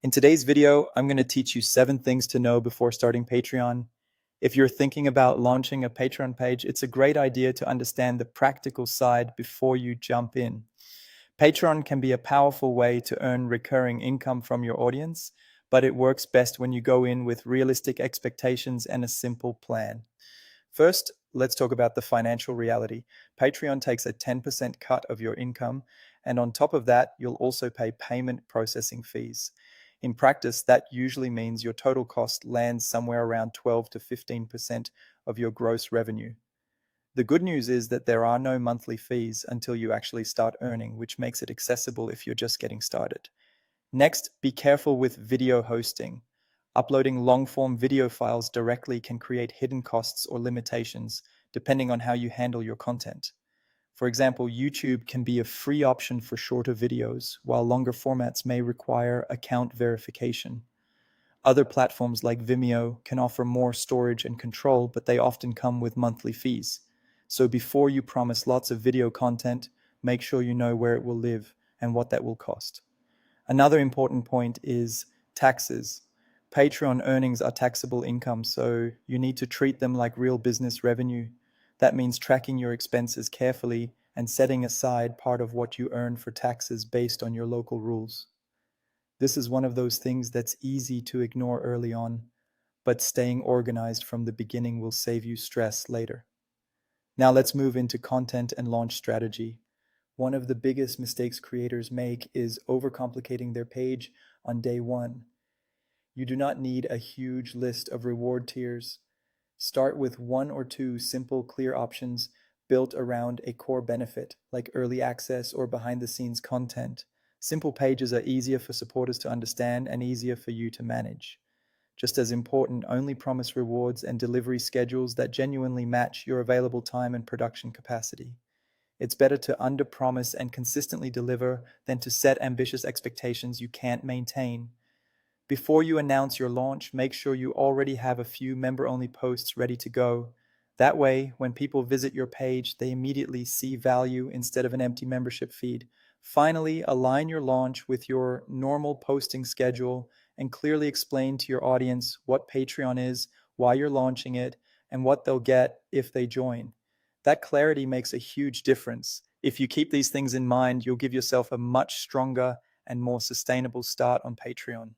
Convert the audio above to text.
In today's video, I'm going to teach you 7 things to know before starting Patreon. If you're thinking about launching a Patreon page, it's a great idea to understand the practical side before you jump in. Patreon can be a powerful way to earn recurring income from your audience, but it works best when you go in with realistic expectations and a simple plan. First, let's talk about the financial reality. Patreon takes a 10% cut of your income, and on top of that, you'll also pay payment processing fees. In practice, that usually means your total cost lands somewhere around 12 to 15% of your gross revenue. The good news is that there are no monthly fees until you actually start earning, which makes it accessible if you're just getting started. Next, be careful with video hosting. Uploading long-form video files directly can create hidden costs or limitations, depending on how you handle your content. For example, YouTube can be a free option for shorter videos, while longer formats may require account verification. Other platforms like Vimeo can offer more storage and control, but they often come with monthly fees. So before you promise lots of video content, make sure you know where it will live and what that will cost. Another important point is taxes. Patreon earnings are taxable income, so you need to treat them like real business revenue. That means tracking your expenses carefully and setting aside part of what you earn for taxes based on your local rules. This is one of those things that's easy to ignore early on, but staying organized from the beginning will save you stress later. Now let's move into content and launch strategy. One of the biggest mistakes creators make is overcomplicating their page on day one. You do not need a huge list of reward tiers. Start with 1 or 2 simple, clear options built around a core benefit, like early access or behind-the-scenes content. Simple pages are easier for supporters to understand and easier for you to manage. Just as important, only promise rewards and delivery schedules that genuinely match your available time and production capacity. It's better to underpromise and consistently deliver than to set ambitious expectations you can't maintain. Before you announce your launch, make sure you already have a few member-only posts ready to go. That way, when people visit your page, they immediately see value instead of an empty membership feed. Finally, align your launch with your normal posting schedule and clearly explain to your audience what Patreon is, why you're launching it, and what they'll get if they join. That clarity makes a huge difference. If you keep these things in mind, you'll give yourself a much stronger and more sustainable start on Patreon.